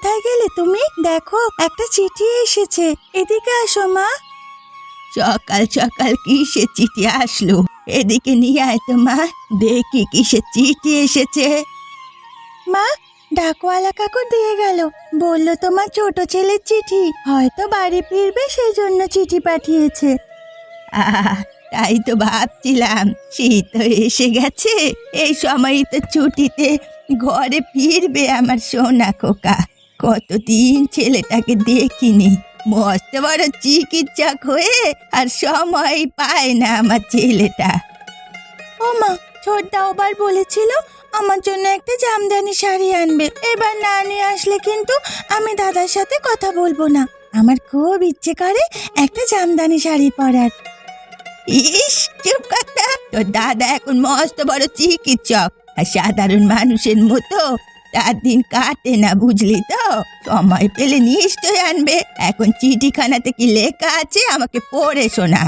কোথায় গেলে তুমি? দেখো একটা চিঠি এসেছে, এদিকে আসো মা। সকাল সকাল কিসের চিঠি আসলো? এদিকে নিয়ে আয় তো মা, দেখি কিসের চিঠি এসেছে। মা, ডাকওয়ালা কাকু দিয়ে গেল, বললো তোমার ছোট ছেলের চিঠি, হয়তো বাড়ি ফিরবে সেই জন্য চিঠি পাঠিয়েছে। তাই তো ভাবছিলাম, শীত তো এসে গেছে, এই সময়ই তো ছুটিতে ঘরে ফিরবে আমার সোনা খোকা। কতদিন ছেলেটাকে দেখিনি, মস্ত বড় চিকিৎসক হয়ে আর সময় পায় না আমার ছেলেটা। ও মা, ছোটদা আবার বলেছিল আমার জন্য একটা জামদানি শাড়ি আনবে, এবার না নিয়ে আসলে কিন্তু আমি দাদার সাথে কথা বলবো না। আমার খুব ইচ্ছে করে একটা জামদানি শাড়ি পরার। ইস, চুপ কথা, তোর দাদা এখন মস্ত বড় চিকিৎসক, আর সাধারণ মানুষের মতো তার দিন কাটে না, বুঝলি তো? সময় পেলে নিশ্চয় আনবে। এখন চিঠিখানাতে কি লেখা আছে আমাকে পড়ে শোনা।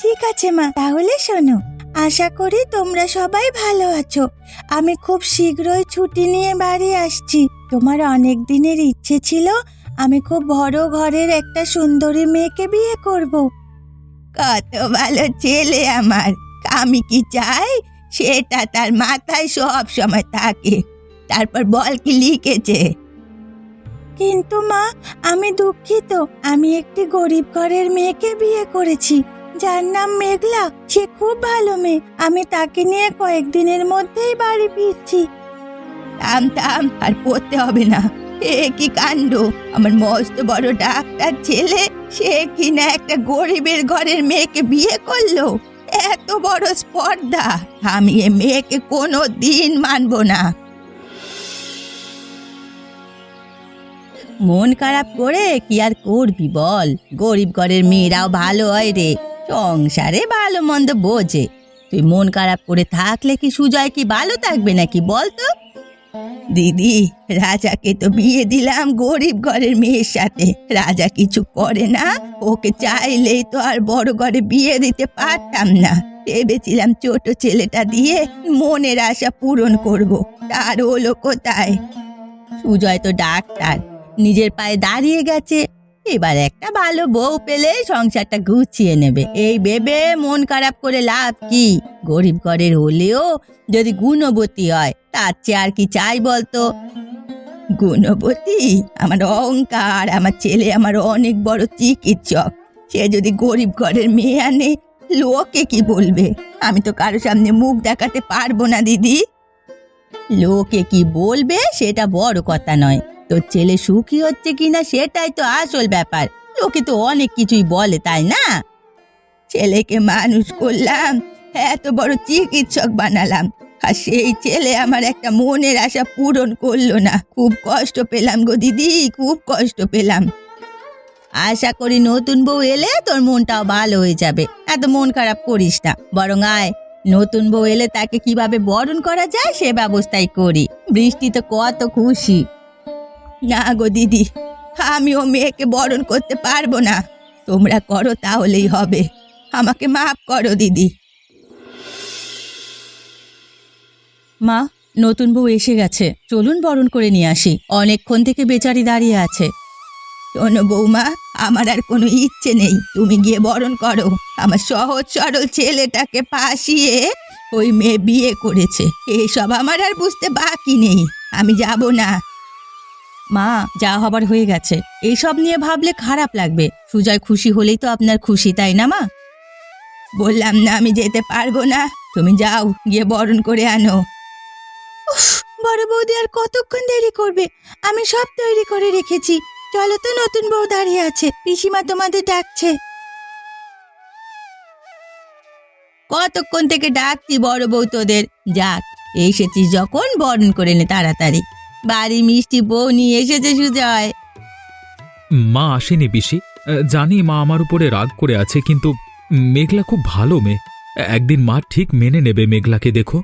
ঠিক আছে মা, তাহলে শোনো। আশা করি তোমরা সবাই ভালো আছো। আমি খুব শীঘ্রই ছুটি নিয়ে বাড়ি আসছি। তোমার অনেক দিনের ইচ্ছে ছিল আমি খুব বড় ঘরের একটা সুন্দরী মেয়েকে বিয়ে করব। কত ভালো ছেলে আমার, আমি কি চাই সেটা তার মাথায় সব সময় থাকে। তারপর বল কি লিখেছে? কিন্তু মা, আমি দুঃখিত, আমি একটি গরিব ঘরের মেয়েকে বিয়ে করেছি, যার নাম মেঘলা। সে খুব ভালো মেয়ে, আমি তাকে নিয়ে কয়েকদিনের মধ্যেই বাড়ি ফিরছি। থাম থাম, আর পড়তে হবে না। এ কি কাণ্ড! আমার মস্ত বড় ডাক্তার ছেলে, সে কিনা একটা গরিবের ঘরের মেয়েকে বিয়ে করলো। এত বড় স্পর্ধা! আমি এ মেয়েকে কোনো দিন মানব না। মন খারাপ করে কি আর করবি বল? গরিব ঘরের মেয়েরাও ভালো হয় রে, সংসারে ভালো মন্দ বোঝে। তুই মন খারাপ করে থাকলে কি সুজয় কি ভালো থাকবে নাকি বলতো? দিদি, রাজাকে তো বিয়ে দিলাম গরিব ঘরের মেয়ের সাথে, রাজা কিছু করে না। ওকে চাইলেই তো আর বড় ঘরে বিয়ে দিতে পারতাম না। ভেবেছিলাম ছোট ছেলেটা দিয়ে মনের আশা পূরণ করব, তার হলো কোথায়? সুজয় তো ডাক্তার, নিজের পায়ে দাঁড়িয়ে গেছে, এবার একটা ভালো বউ পেলে সংসারটা গুছিয়ে নেবে। এই ভেবে মন খারাপ করে লাভ কি? গরিব ঘরের হলেও যদি গুণবতী হয়, তার চেয়ে আর কি চাই বলতো? গুণবতী? আমার অহংকার। আমার ছেলে আমার অনেক বড় চিকিৎসক, সে যদি গরিব ঘরের মেয়ে আনে, লোকে কি বলবে? আমি তো কারো সামনে মুখ দেখাতে পারবো না দিদি। লোকে কি বলবে সেটা বড় কথা নয়, তোর ছেলে সুখী হচ্ছে কিনা সেটাই তো আসল ব্যাপার। লোকে তো অনেক কিছুই বলে, তাই না? ছেলেকে মানুষ করলাম, এত বড় চিকিৎসক বানালাম, আর সেই ছেলে আমার একটা মনের আশা পূরণ করলো না। খুব কষ্ট পেলাম গো দিদি, খুব কষ্ট পেলাম। আশা করি নতুন বউ এলে তোর মনটাও ভালো হয়ে যাবে। এত মন খারাপ করিস না, বরং আয়, নতুন বউ এলে তাকে কিভাবে বরণ করা যায় সে ব্যবস্থাই করি। বৃষ্টি তো কত খুশি। না গো দিদি, আমি ও মেয়েকে বরণ করতে পারবো না। তোমরা করো তাহলেই হবে, আমাকে মাফ করো দিদি। মা, নতুন বউ এসে গেছে, চলুন বরণ করে নিয়ে আসি। অনেকক্ষণ থেকে বেচারি দাঁড়িয়ে আছে। শোনো বৌমা, আমার আর কোনো ইচ্ছে নেই, তুমি গিয়ে বরণ করো। আমার সহজ সরল ছেলেটাকে ফাঁসিয়ে ওই মেয়ে বিয়ে করেছে, এইসব আমার আর বুঝতে বাকি নেই। আমি যাব না। মা, যা হবার হয়ে গেছে, এইসব নিয়ে ভাবলে খারাপ লাগবে। সুজয় খুশি হলেই তো আপনার খুশি, তাই না মা? বললাম না আমি যেতে পারবো না, তুমি যাও, গিয়ে বরণ করে আনো। উফ, বড় বৌদি আর কতক্ষণ দেরি করবে? আমি সব তৈরি করে রেখেছি। চলো তো, নতুন বউ দাঁড়িয়ে আছে, পিসিমা তোমাদের ডাকছে। কতক্ষণ থেকে ডাকছি বড় বউ তোদের। যাক, এসেছিস যখন বরণ করে নে তাড়াতাড়ি। বাড়ি মিষ্টি বউ নিয়ে এসেছে সুজয়। মা আসেনি পিসি, জানি মা আমার উপরে রাগ করে আছে, কিন্তু মেঘলা খুব ভালো মেয়ে। একদিন মা ঠিক মেনে নেবে মেঘলাকে, দেখো।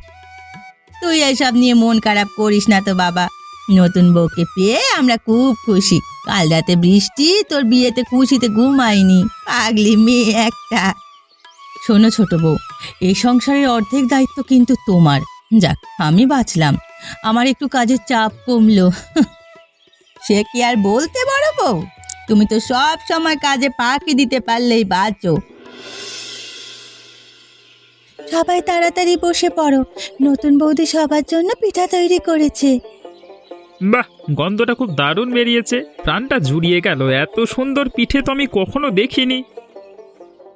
তুই এসব নিয়ে মন খারাপ করিস না তো বাবা, নতুন বউকে পেয়ে আমরা খুব খুশি। কাল রাতে বৃষ্টি তোর বিয়েতে খুশিতে ঘুমায়নি, পাগলি মেয়ে একটা। শোনো ছোট বউ, এই সংসারের অর্ধেক দায়িত্ব কিন্তু তোমার। যাক, আমি বাঁচলাম, আমার একটু কাজের চাপ কমলো। সে কি আর বলতে বড় বউ? তুমি তো সব সময় কাজে ফাঁকি দিতে পারলেই বাঁচো। সবাই তাড়াতাড়ি বসে পড়ো, নতুন বৌদি সবার জন্য পিঠা তৈরি করেছে। বাহ, গন্ধটা খুব দারুণ বেরিয়েছে, প্রাণটা জুড়িয়ে গেল। এত সুন্দর পিঠে তো আমি কখনো দেখিনি।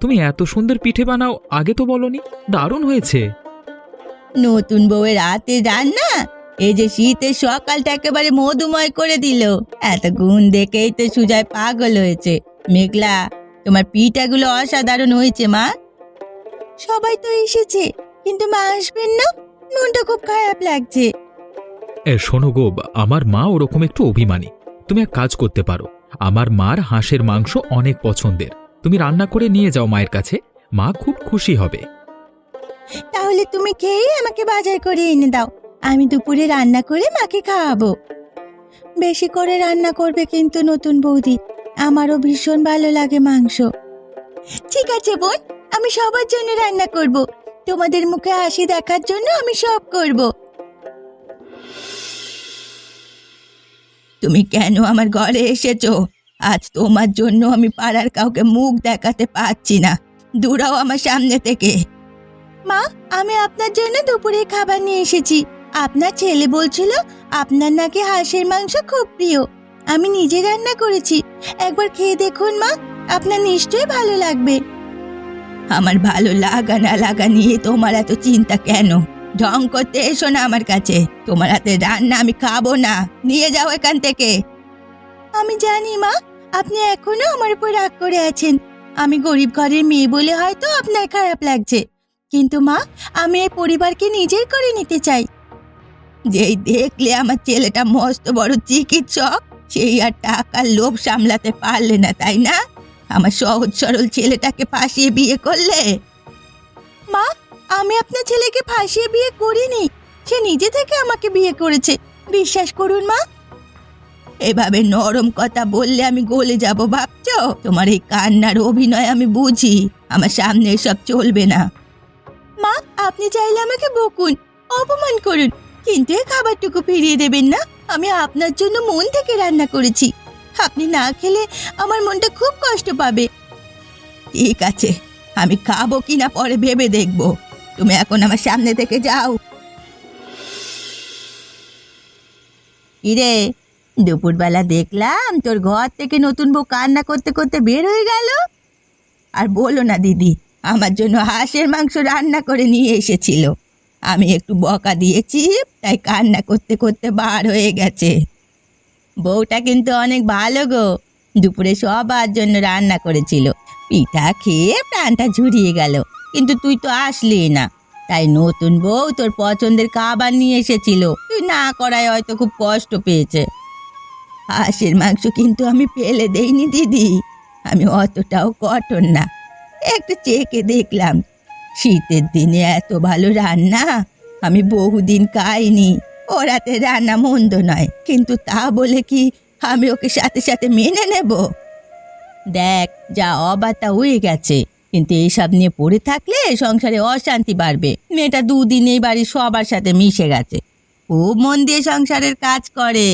তুমি এত সুন্দর পিঠে বানাও, আগে তো বলনি। দারুণ হয়েছে। নতুন বউয়ের হাতের রান্না এই যে শীতের সকালটা একেবারে মধুময় করে দিল। এত গুণ দেখেই তো সুজয় পাগল হয়েছে। মেঘলা, তোমার পিঠাগুলো অসাধারণ হয়েছে মা। সবাই তো এসেছে, কিন্তু মা আসবেন না, মনটা খুব খারাপ লাগছে। শোনো গো, আমার মা ওরকম একটু অভিমানী। তুমি এক কাজ করতে পারো, আমার মার হাঁসের মাংস অনেক পছন্দের, তুমি রান্না করে নিয়ে যাও মায়ের কাছে, মা খুব খুশি হবে। তাহলে তুমি খেয়ে আমাকে বাজার করে এনে দাও, আমি দুপুরে রান্না করে মাকে খাওয়াবো। বেশি করে রান্না করবে কিন্তু নতুন বৌদি, আমারও ভীষণ ভালো লাগে মাংস। ঠিক আছে বোন, আমি সবার জন্য রান্না করব, তোমাদের মুখে হাসি দেখার জন্য আমি সব করব। তুমি কেন আমার ঘরে এসেছো? আজ তোমার জন্য আমি পাড়ার কাউকে মুখ দেখাতে পারছি না, দূরাও আমার সামনে থেকে। মা, আমি আপনার জন্য দুপুরে খাবার নিয়ে এসেছি। আপনার ছেলে বলছিল আপনার নাকি হাঁসের মাংস খুব প্রিয়। আমি নিজে রান্না করেছি, একবার খেয়ে দেখুন মা, আপনার নিশ্চয়ই ভালো লাগবে। আমার ভালো লাগা না লাগা নিয়ে তোমার এত চিন্তা কেন? ঢং করতে এসো না আমার কাছে, তোমার হাতে রান্না আমি খাবো না, নিয়ে যাও এখান থেকে। আমি জানি মা, আপনি এখনো আমার উপর রাগ করে আছেন। আমি গরিব ঘরের মেয়ে বলে হয়তো আপনার খারাপ লাগছে, কিন্তু মা, আমি এই পরিবারকে নিজের করে নিতে চাই। যেই দেখলে আমার ছেলেটা মস্ত বড় চিকিৎসক, সেই আর টাকার লোভ সামলাতে পারলে না, তাই না? আমার সহজ সরল ছেলেটাকে ফাঁসিয়ে বিয়ে করলে। মা, আমি আপনার ছেলেকে ফাঁসিয়ে বিয়ে করিনি, সে নিজে থেকে আমাকে বিয়ে করেছে, বিশ্বাস করুন মা। এভাবে নরম কথা বললে আমি গলে যাব ভাবছো? তোমার এই কান্নার অভিনয় আমি বুঝি, আমার সামনে এসব চলবে না। মা, আপনি চাইলে আমাকে বকুন, অপমান করুন, কিন্তু এই খাবারটুকু ফিরিয়ে দেবেন না। আমি আপনার জন্য মন থেকে রান্না করেছি, আপনি না খেলে আমার মনটা খুব কষ্ট পাবে। ঠিক আছে, আমি খাবো কিনা পরে ভেবে দেখব, তুমি এখন আমার সামনে থেকে যাও। কিরে, দুপুরবেলা দেখলাম তোর ঘর থেকে নতুন বউ কান্না করতে করতে বের হয়ে গেল। আর বলো না দিদি, আমার জন্য হাঁসের মাংস রান্না করে নিয়ে এসেছিল, আমি একটু বকা দিয়েছি, তাই কান্না করতে করতে বার হয়ে গেছে। বউটা কিন্তু অনেক ভালো গো, দুপুরে সবার জন্য রান্না করেছিল, পিঠা খেয়ে প্রাণটা ঝুরিয়ে গেল, কিন্তু তুই তো আসলি না, তাই নতুন বউ তোর পছন্দের খাবার নিয়ে এসেছিল, তুই না করায় হয়তো খুব কষ্ট পেয়েছে। হাঁসের মাংস কিন্তু আমি ফেলে দেইনি দিদি, আমি অতটাও কঠোর না, একটু চেখে দেখলাম। শীতের দিনে এত ভালো রান্না আমি বহুদিন খাইনি। ওর হাতে রান্না মন্দ নয়, কিন্তু তা বলে কি আমি ওকে সাথে সাথে মেনে নেব? দেখ, যা অবাতা হয়ে গেছে, কিন্তু এইসব নিয়ে পড়ে থাকলে সংসারে অশান্তি বাড়বে। মেয়েটা দুদিনেই বাড়ির সবার সাথে মিশে গেছে, খুব মন দিয়ে সংসারের কাজ করে।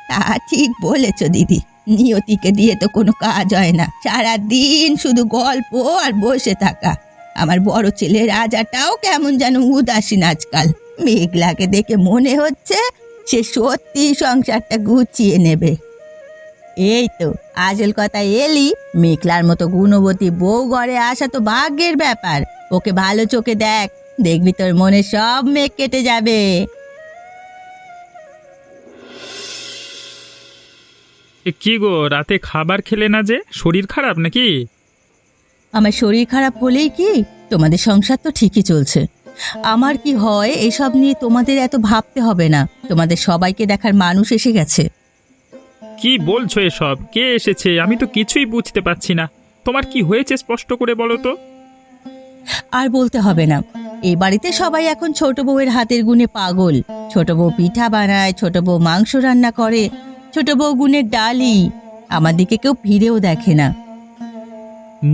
তা ঠিক বলেছ দিদি, নিয়তিকে দিয়ে তো কোনো কাজ হয় না, সারাদিন শুধু গল্প আর বসে থাকা। আমার বড় ছেলে রাজাটাও কেমন যেন উদাসীন আজকাল। মেঘলাকে দেখে মনে হচ্ছে সে সত্যি সংসারটা গুছিয়ে নেবে। এই তো আসল কথা এলি, মেঘলার মতো গুণবতী বউ ঘরে আসা তো ভাগ্যের ব্যাপার। ওকে ভালো চোখে দেখ, দেখবি তোর মনে সব মেঘ কেটে যাবে। কি গো, রাতে খাবার খেলে না যে? শরীর খারাপ নাকি? আমার শরীর খারাপ হলেই কি, তোমাদের সংসার তো ঠিকই চলছে। আমার কি হয় এসব নিয়ে তোমাদের এত ভাবতে হবে না, তোমাদের সবাইকে দেখার মানুষ এসে গেছে। কি বলছো এসব? কে এসেছে? আমি তো কিছুই বুঝতে পারছি না। তোমার কি হয়েছে স্পষ্ট করে বলো তো। আর বলতে হবে না, এই বাড়িতে সবাই এখন ছোট বউয়ের হাতের গুণে পাগল। ছোট বউ পিঠা বানায়, ছোট বউ মাংস রান্না করে, ছোট বউ গুণের ডালি। আমার দিকে কেউ ফিরেও দেখে না।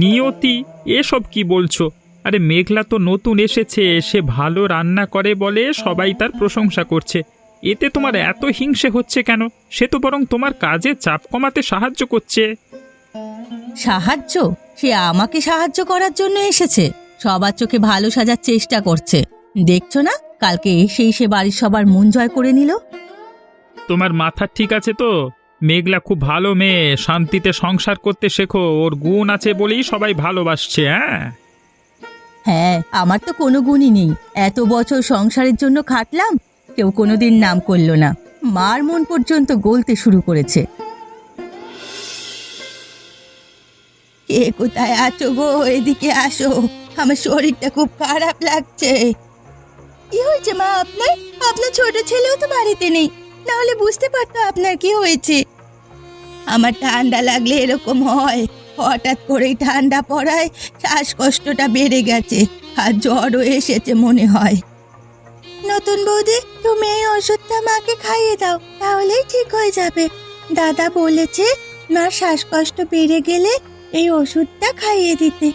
নিয়তি, এসব কি বলছো? আরে মেঘলা তো নতুন এসেছে, সে ভালো রান্না করে বলে সবাই তার প্রশংসা করছে। এতে তোমার এত হিংসে হচ্ছে কেন? সে তো বরং তোমার কাজে চাপ কমাতে সাহায্য করছে। সাহায্য? সে আমাকে সাহায্য করার জন্য এসেছে, সবার চোখে ভালো সাজার চেষ্টা করছে। দেখছো না, কালকে এসেই সে বাড়ির সবার মন জয় করে নিল। তোমার মাথা ঠিক আছে তো? মেঘলা খুব ভালো মেয়ে, শান্তিতে সংসার করতে শেখো, ওর গুণ আছে বলেই সবাই ভালোবাসছে। হ্যাঁ হ্যাঁ, আমার তো কোনো গুণই নেই। এত বছর সংসারের জন্য খাটলাম, কেউ কোনোদিন নাম করলো না। মার মন পর্যন্ত গলতে শুরু করেছে। কে কোথায় আছো গো? এদিকে আসো, আমার শরীরটা খুব খারাপ লাগছে। কি হয়েছে মা আপনার? আপনার ছোট ছেলেও তো বাড়িতে নেই, না হলে বুঝতে পারতো আপনার কি হয়েছে। আমার ঠান্ডা লাগলে এরকম হয়, হঠাৎ করেই ঠান্ডা পড়ায় শ্বাসকষ্টটা বেড়ে গেছে, আর জ্বরও এসেছে মনে হয়। নতুন বৌদি, তুমি এই ওষুধটা মাকে খাইয়ে দাও, তাহলেই ঠিক হয়ে যাবে। দাদা বলেছে মার শ্বাসকষ্ট বেড়ে গেলে এই ওষুধটা খাইয়ে দিতে।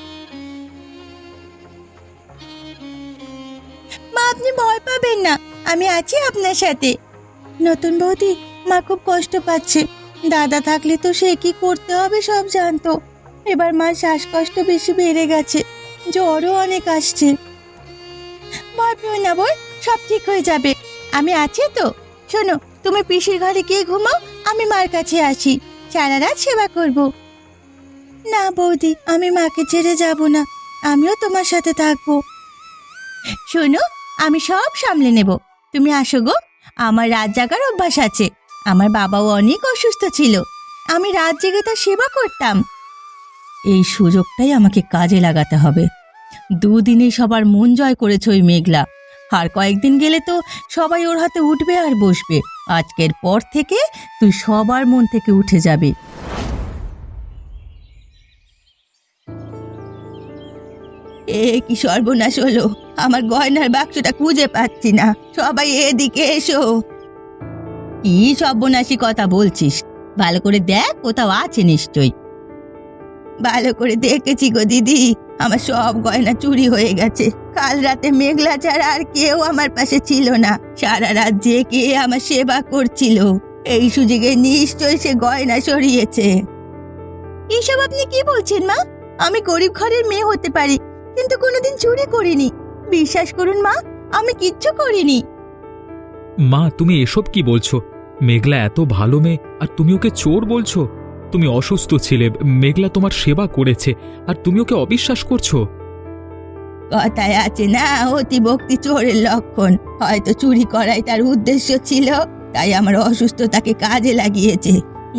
মা, আপনি ভয় পাবেন না, আমি আছি আপনার সাথে। নতুন বৌদি, মা খুব কষ্ট পাচ্ছে। দাদা থাকলে তো সে কি করতে হবে সব জানতো। এবার মার শ্বাসকষ্ট বেশি বেড়ে গেছে, জ্বরও অনেক আসছে। ভয় পেও না বোন, সব ঠিক হয়ে যাবে, আমি আছি তো। শোনো, তুমি পিসির ঘরে গিয়ে ঘুমাও, আমি মার কাছে আসি, সারা রাত সেবা করব। না বৌদি, আমি মাকে ছেড়ে যাব না, আমিও তোমার সাথে থাকবো। শোনো, আমি সব সামলে নেব, তুমি আসো গো। আমার রাত জাগার অভ্যাস আছে, আমার বাবাও অনেক অসুস্থ ছিল, আমি রাত জেগে তার সেবা করতাম। এই সুযোগটাই আমাকে কাজে লাগাতে হবে। দুদিনে সবার মন জয় করেছে ওই মেঘলা, আর কয়েকদিন গেলে তো সবাই ওর হাতে উঠবে আর বসবে। আজকের পর থেকে তুই সবার মন থেকে উঠে যাবে। এ কি সর্বনাশ হলো, আমার গয়নার বাক্সটা খুঁজে পাচ্ছি না, সবাই এদিকে এসো। কি সর্বনাশী কথা বলছিস? ভালো করে দেখ, কোথাও আছে নিশ্চয়ই। ভালো করে দেখেছি গো দিদি, আমার সব গয়না চুরি হয়ে গেছে। কাল রাতে মেঘলা ছাড়া আর কেউ আমার পাশে ছিল না, সারা রাত জেগে আমার সেবা করছিল। এই সুযোগে নিশ্চয়ই সে গয়না সরিয়েছে। এসব আপনি কি বলছেন মা? আমি গরিব ঘরের মেয়ে হতে পারি, কিন্তু কোনোদিন চুরি করিনি। বিশ্বাস করুন মা, আমি কিচ্ছু করিনি। মা, তুমি এসব কি বলছো? মেঘলা এত ভালো মেয়ে, আর তুমি ওকে চোর বলছো? তুমি অসুস্থ ছিলে, মেঘলা তোমার সেবা করেছে, আর তুমি ওকে অবিশ্বাস করছো? কথায় আছে না, অতি ভক্তি চোরের লক্ষণ। হয়তো চুরি করাই তার উদ্দেশ্য ছিল, তাই আমার অসুস্থতাকে কাজে লাগিয়েছে।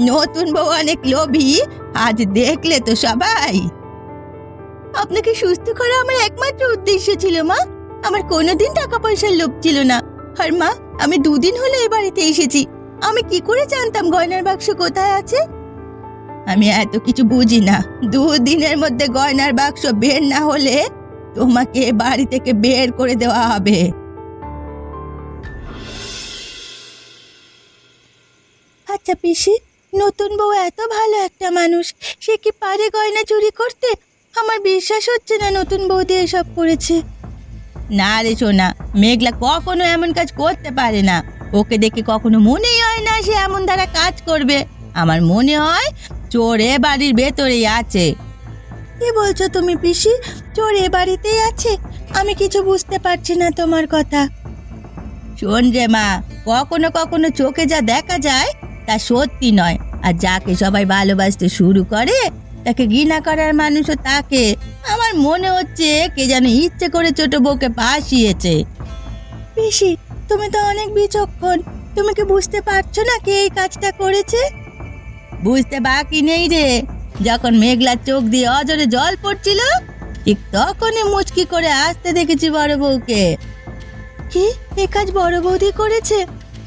নতুন বউ অনেক লোভী, আজ দেখলে তো সবাই। আপনাকে সুস্থ করা আমার একমাত্র উদ্দেশ্য ছিল মা, আমার কোনোদিন টাকা পয়সার লোভ ছিল না। আর মা, আমি দুদিন হলো এই বাড়িতে এসেছি, আমি কি করে জানতাম গয়নার বাক্স কোথায় আছে? আমি এত কিছু বুঝি না। দুদিনের মধ্যে গয়নার বাক্স বের না হলে তোমাকে বাড়ি থেকে বের করে দেওয়া হবে। আচ্ছা পিসি, নতুন বউ এত ভালো একটা মানুষ, সে কি পারে গয়না চুরি করতে? আমার বিশ্বাস হচ্ছে না নতুন বৌদি এসব করেছে। না রে সোনা, মেঘলা কখনো এমন কাজ করতে পারে না। ওকে দেখে কখনো মনেই হয় না সে এমন দ্বারা কাজ করবে। আমার মনে হয় চোর এ বাড়ির ভেতরেই আছে। কি বলছো তুমি পিসি? চোর এ বাড়িতেই আছে? আমি কিছু বুঝতে পারছি না তোমার কথা। শোন রে মা, কখনো কখনো চোখে যা দেখা যায় তা সত্যি নয়, আর যাকে সবাই ভালোবাসতে শুরু করে তাকে ঘৃণা করার মানুষও তাকে। আমার মনে হচ্ছে কে যেন ইচ্ছে করে ছোট বউকে ফাঁসিয়েছে। পিসি, তুমি তো অনেক বিচক্ষণ, তুমি কি বুঝতে পারছো না কে এই কাজটা করেছে? বুঝতে বাকি নেই রে, যখন মেঘলার চোখ দিয়ে অজরে জল পড়ছিল ঠিক তখনই মুচকি করে আসতে দেখেছি বড় বউকে। কি, এ কাজ বড় বৌদি করেছে?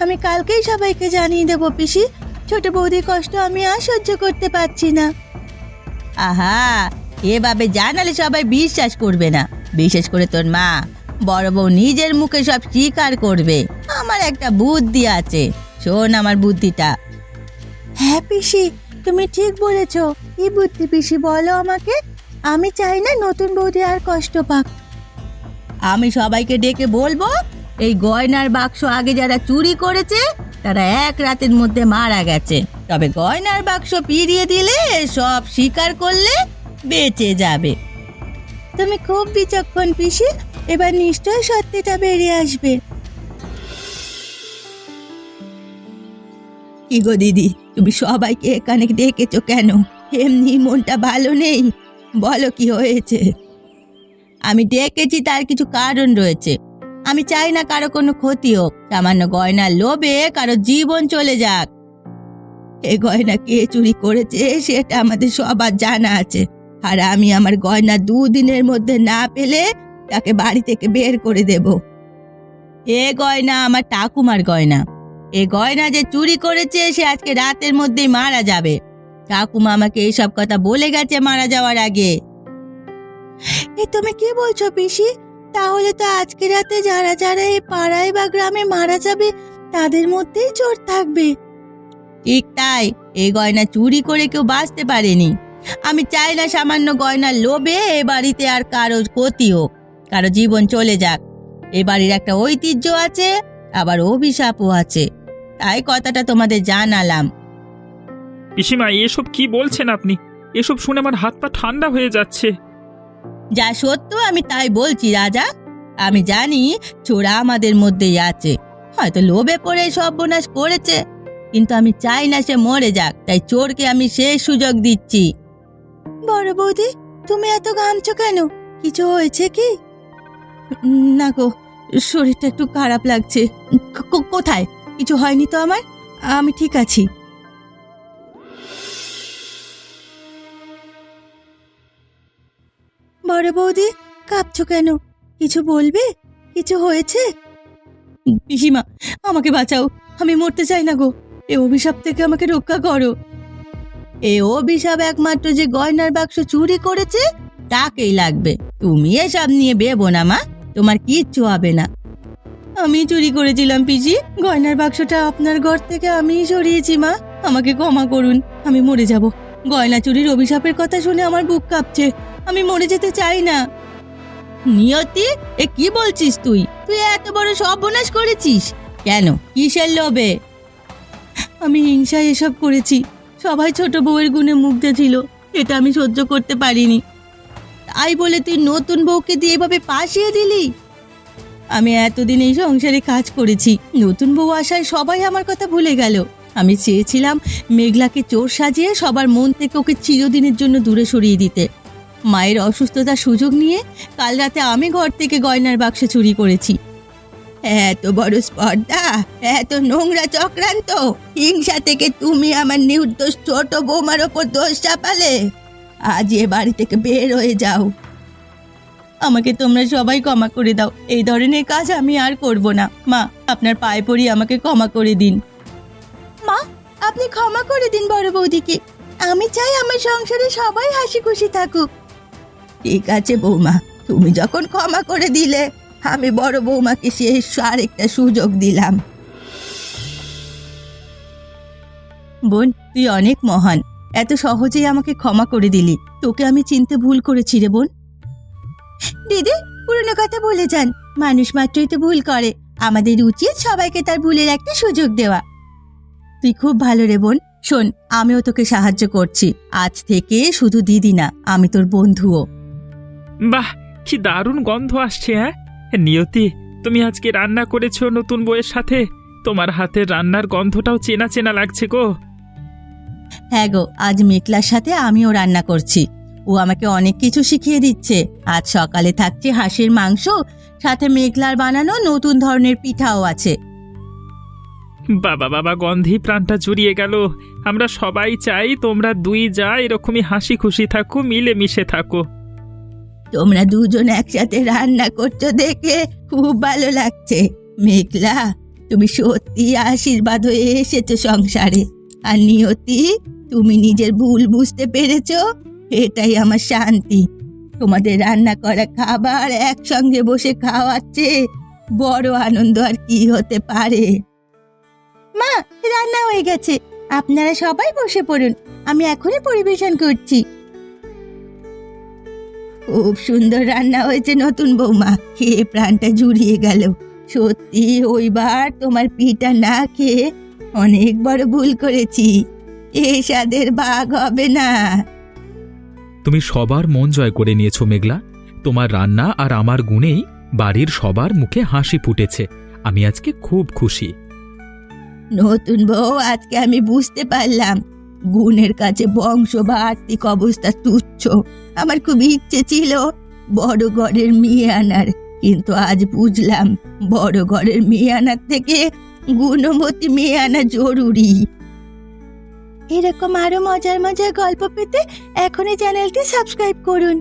আমি কালকেই সবাইকে জানিয়ে দেবো পিসি, ছোট বৌদির কষ্ট আমি আর সহ্য করতে পারছি না। আহা, এভাবে জানালে সবাই বিশ্বাস করবে না, বিশেষ করে তোর মা। বড় বউ নিজের মুখে সব স্বীকার করবে। আমার একটা বুদ্ধি আছে, শোন আমার বুদ্ধিটা। হ্যাঁ পিসি, তুমি ঠিক বলেছো। কি বুদ্ধি পিসি, বলো আমাকে। আমি চাই না নতুন বৌদি আর কষ্ট পাক। আমি সবাইকে ডেকে বলবো এই গয়নার বাক্স আগে যারা চুরি করেছে তারা এক রাতের মধ্যে মারা গেছে, তবে গয়নার বাক্স ফিরিয়ে দিলে সব স্বীকার করলে বেঁচে যাবে। তুমি খুব বিচক্ষণ পিসি, এবার নিশ্চয় সত্যিটা বেরিয়ে আসবে। কি গো দিদি, তুমি সবাইকে এখানে ডেকেছো কেন? এমনি মনটা ভালো নেই, বলো কি হয়েছে? আমি ডেকেছি তার কিছু কারণ রয়েছে। আমি চাই না কারো কোনো ক্ষতি হোক, সামান্য গয়নার লোভে কারো জীবন চলে যাক। এই গয়না কে চুরি করেছে সেটা আমাদের সবার জানা আছে, আর আমি আমার গয়না 2 দিনের মধ্যে না পেলে তাকে বাড়ি থেকে বের করে দেব। এ গয়না আমার ঠাকুমার গয়না। এ গয়না যে চুরি করেছে সে আজকে রাতের মধ্যেই মারা যাবে। ঠাকুমা আমাকে এইসব কথা বলে গেছে মারা যাওয়ার আগে। এ তুমি কি বলছো পিসি? তাহলে তো আজকে রাতে যারা যারা এই পাড়ায় বা গ্রামে মারা যাবে তাদের মধ্যেই চোর থাকবে। ঠিক তাই, এই গয়না চুরি করে কেউ বাঁচতে পারেনি। আমি চাই না সামান্য গয়নার লোভে এ বাড়িতে আর কারো ক্ষতি হোক, কারো জীবন চলে যাক। এ বাড়ির একটা ঐতিহ্য আছে, আবার অভিশাপও আছে, তাই কথাটা তোমাদের জানালাম। পিসিমা, এসব কি বলছেন আপনি? এসব শুনে আমার হাত পা ঠান্ডা হয়ে যাচ্ছে। যা সত্য আমি তাই বলছি রাজা। আমি জানি চোরা আমাদের মধ্যেই আছে, হয়তো লোভে পড়ে সর্বনাশ করেছে, কিন্তু আমি চাই না সে মরে যাক, তাই চোরকে আমি শেষ সুযোগ দিচ্ছি। বড় বৌদি, তুমি এত ঘামছো কেন? কিছু হয়েছে কি? না গো, শরীরটা একটু খারাপ লাগছে। কোথায়? কিছু হয়নি তো আমার, আমি ঠিক আছি। বড় বৌদি, কাঁপছো কেন? কিছু বলবে? কিছু হয়েছে? পিসিমা, আমাকে বাঁচাও, আমি মরতে চাই না গো। এই অভিশাপ থেকে আমাকে রক্ষা করো। এই অভিশাপ একমাত্র যে গয়নার বাক্স চুরি করেছে তাকেই লাগবে। তুমি এসব নিয়ে ভেবো না মা, তোমার কিচ্ছু হবে না। আমি চুরি করেছিলাম পিসি, গয়নার বাক্সটা আপনার ঘর থেকে আমিই সরিয়েছি মা, আমাকে ক্ষমা করুন। আমি মরে যাব। গয়না চুরির অভিশাপের কথা শুনে আমার বুক কাঁপছে, আমি মরে যেতে চাই না। নিয়তি, এ কি বলছিস তুই? তুই এত বড় সর্বনাশ করেছিস কেন? কিসের লোভে? আমি হিংসায় এসব করেছি। সবাই ছোট বউয়ের গুণে মুগ্ধ ছিল, এটা আমি সহ্য করতে পারিনি। তাই বলে তুই নতুন বউকে দিয়ে এভাবে পাশিয়ে দিলি? আমি এতদিন এই সংসারে কাজ করেছি, নতুন বউ আসায় সবাই আমার কথা ভুলে গেল। আমি চেয়েছিলাম মেঘলাকে চোর সাজিয়ে সবার মন থেকে ওকে চিরদিনের জন্য দূরে সরিয়ে দিতে। মায়ের অসুস্থতার সুযোগ নিয়ে কাল রাতে আমি ঘর থেকে গয়নার বাক্স চুরি করেছি। এত বড় স্পর্ধা, এত নোংরা চক্রান্ত, হিংসা থেকে তুমি আমার নির্দোষ ছোট বৌমার ওপর দোষ চাপালে। আজ এ বাড়ি থেকে বের হয়ে যাও। আমাকে তোমরা সবাই ক্ষমা করে দাও, এই ধরনের কাজ আমি আর করব না। মা, আপনার পায়ে পড়ি, আমাকে ক্ষমা করে দিন। মা, আপনি ক্ষমা করে দিন বড় বৌদিকে। আমি চাই আমার সংসারে সবাই হাসি খুশি থাকুক। ঠিক আছে বৌমা, তুমি যখন ক্ষমা করে দিলে, আমি বড় বৌমাকে শেষ আরেকটা সুযোগ দিলাম। বোন, তুই অনেক মহান, এত সহজেই আমাকে ক্ষমা করে দিলি। তোকে আমি চিনতে ভুল করেছি রে বোন। দিদি, পুরনো কথা ভুলে যান, মানুষ মাত্রই তো ভুল করে, আমাদের উচিত সবাইকে তার ভুলের একটা সুযোগ দেওয়া। তুই খুব ভালো রে বোন। শোন, আমিও তোকে সাহায্য করছি। আজ থেকে শুধু দিদি না, আমি তোর বন্ধুও। বাহ, কি দারুণ গন্ধ আসছে! হ্যাঁ নিয়তি, তুমি আজকে রান্না করেছো নতুন বউয়ের সাথে? তোমার হাতের রান্নার গন্ধটাও চেনা চেনা লাগছে গো। হ্যাঁ গো, আজ মেঘলার সাথে আমিও রান্না করছি। ও আমাকে অনেক কিছু শিখিয়ে দিচ্ছে। আজ সকালে থাকছে হাঁসের মাংস, সাথে মেঘলার বানানো নতুন ধরনের পিঠাও আছে। বাবা বাবা, গন্ধেই প্রাণটা জুড়িয়ে গেল। আমরা সবাই চাই তোমরা দুই যা এরকমই হাসি খুশি থাকো, মিলে মিশে থাকো। তোমরা দুজন একসাথে রান্না করছো দেখে খুব ভালো লাগছে। মেঘলা, তুমি সত্যি আশীর্বাদ হয়ে এসেছো সংসারে। আর নিয়তি, তুমি নিজের ভুল বুঝতে পেরেছো, এটাই আমার শান্তি। তোমাদের রান্না করা খাবার একসঙ্গে বসে খাওয়াচ্ছে বড় আনন্দ আর কি হতে পারে। মা, রান্না হয়ে গেছে, আপনারা সবাই বসে পড়ুন, আমি এখনই পরিবেশন করছি। খুব সুন্দর রান্না হয়েছে নতুন বৌমা, খেয়ে প্রাণটা জুড়িয়ে গেল। সত্যি ওইবার তোমার পিঠা না খেয়ে অনেক বড় ভুল করেছি। এ স্বাদের ভাগ হবে না। তুমি সবার মন জয় করে নিয়েছো মেঘলা। তোমার রান্না আর আমার গুণেই বাড়ির সবার মুখে হাসি ফুটেছে। আমি আজকে খুব খুশি। নতুন বউ, আজকে আমি বুঝতে পারলাম গুণের কাছে বংশ বা আর্থিক অবস্থা তুচ্ছ। আমার খুব ইচ্ছে ছিল বড় ঘরের মেয়ে আনার, কিন্তু আজ বুঝলাম বড় ঘরের মেয়ে আনার থেকে গুণবতী মেয়ে আনা জরুরি। এরকম আরো মজার মজার গল্প পেতে এখনই চ্যানেলটি সাবস্ক্রাইব করুন।